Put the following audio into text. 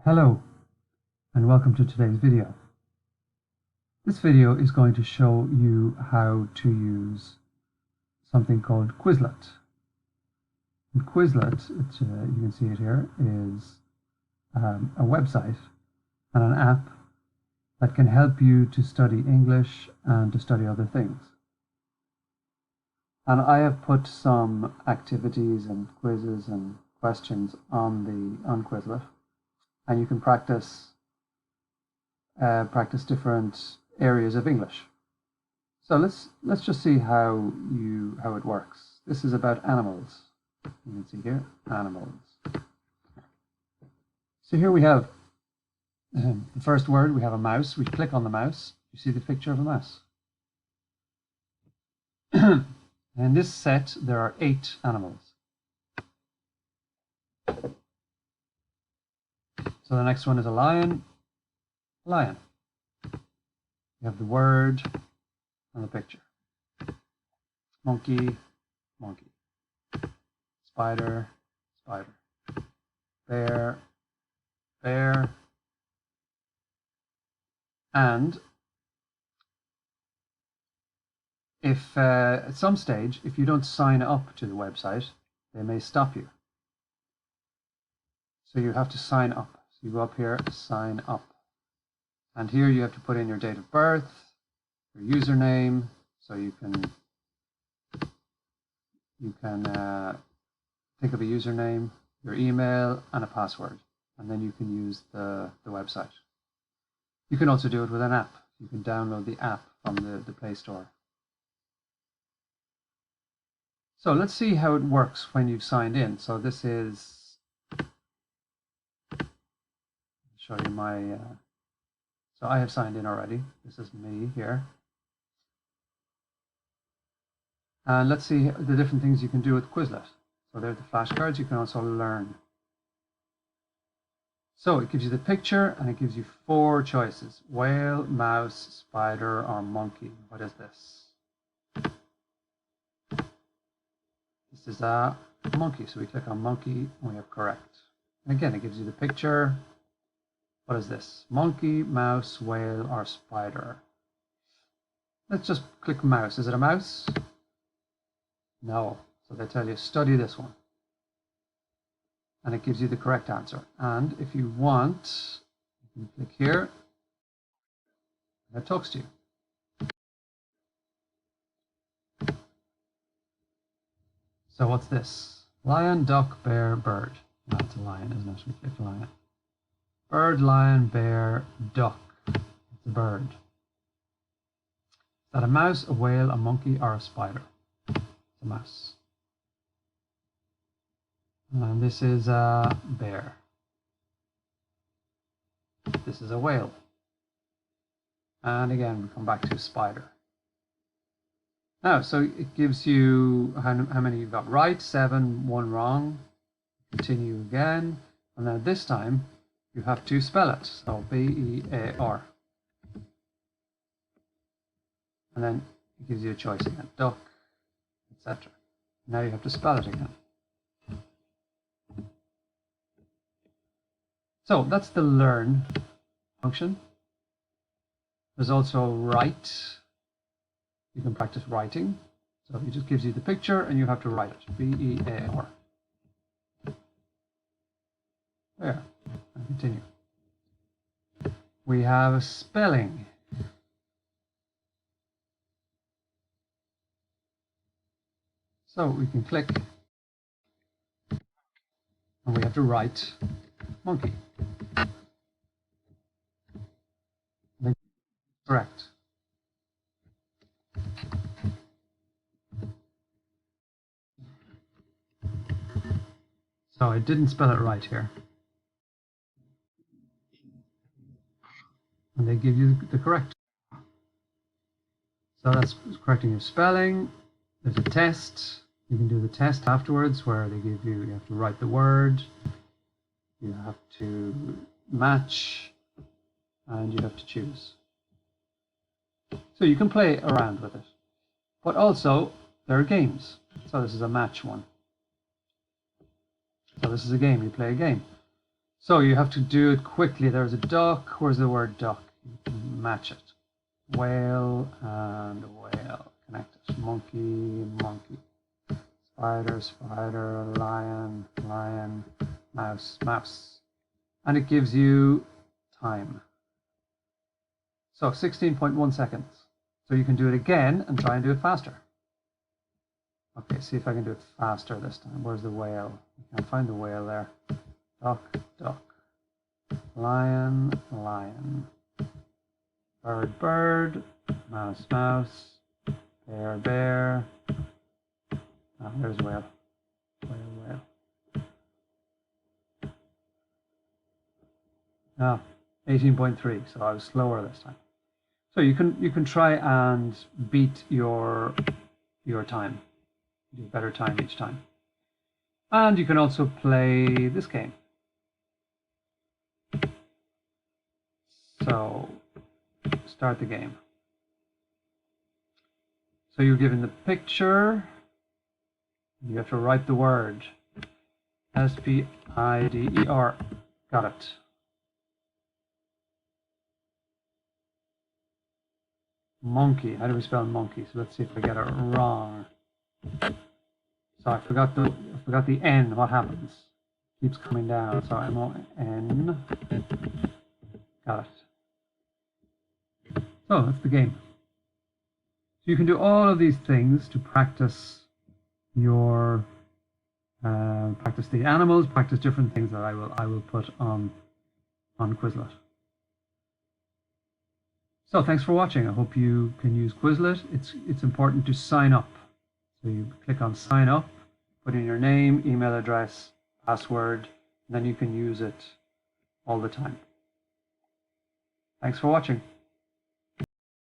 Hello and welcome to today's video. This video is going to show you how to use something called Quizlet. And Quizlet, you can see it here, is a website and an app that can help you to study English and to study other things. And I have put some activities and quizzes and questions on Quizlet, and you can practice different areas of English. So let's just see how it works. This is about animals. You can see here, animals. So here we have the first word. We have a mouse. We click on the mouse. You see the picture of a mouse. In this set, there are 8 animals. So the next one is a lion. Lion. You have the word and the picture. Monkey, monkey. Spider, spider. Bear, bear. And if at some stage, if you don't sign up to the website, they may stop you. So you have to sign up. So you go up here, sign up. And here you have to put in your date of birth, your username, so you can think of a username, your email, and a password. And then you can use the website. You can also do it with an app. You can download the app from the Play Store. So let's see how it works when you've signed in. So this is, I'll show you my, so I have signed in already. This is me here. And let's see the different things you can do with Quizlet. So there's the flashcards. You can also learn. So it gives you the picture and it gives you 4 choices: whale, mouse, spider, or monkey. What is this? This is a monkey. So we click on monkey and we have correct. And again, it gives you the picture. What is this? Monkey, mouse, whale, or spider? Let's just click mouse. Is it a mouse? No. So they tell you study this one. And it gives you the correct answer. And if you want, you can click here and it talks to you. So what's this? Lion, duck, bear, bird. No, it's a lion, isn't it? We click lion. Bird, lion, bear, duck. It's a bird. Is that a mouse, a whale, a monkey, or a spider? It's a mouse. And this is a bear. This is a whale. And again, we come back to a spider. Now, so it gives you how many you've got right: 7, 1 wrong. Continue again. And then this time, you have to spell it. So B-E-A-R. And then it gives you a choice again. Duck, etc. Now you have to spell it again. So that's the learn function. There's also write. You can practice writing. So it just gives you the picture and you have to write it. B-E-A-R. There. And continue. We have spelling. So we can click and we have to write monkey. Correct. So I didn't spell it right here. And they give you the correct. So that's correcting your spelling. There's a test. You can do the test afterwards where they give you have to write the word. You have to match. And you have to choose. So you can play around with it. But also, there are games. So this is a match one. So this is a game. You play a game. So you have to do it quickly. There's a duck. Where's the word duck? You can match it. Whale and whale. Connect it. Monkey, monkey. Spider, spider. Lion, lion. Mouse, mouse. And it gives you time. So 16.1 seconds. So you can do it again and try and do it faster. Okay, see if I can do it faster this time. Where's the whale? I can't find the whale there. Duck, duck. Lion, lion. Bird, bird. Mouse, mouse. Bear, bear. Oh, there's whale. Whale, whale. Ah, 18.3, so I was slower this time. So you can try and beat your time. Do a better time each time. And you can also play this game. So start the game. So you're given the picture. You have to write the word. S-P-I-D-E-R. Got it. Monkey. How do we spell monkey? So let's see if I get it wrong. So I forgot the N. What happens? It keeps coming down. So M-O-N. Got it. So that's the game. So you can do all of these things to practice your practice the animals, practice different things that I will put on Quizlet. So thanks for watching. I hope you can use Quizlet. It's important to sign up. So you click on sign up, put in your name, email address, password, and then you can use it all the time. Thanks for watching.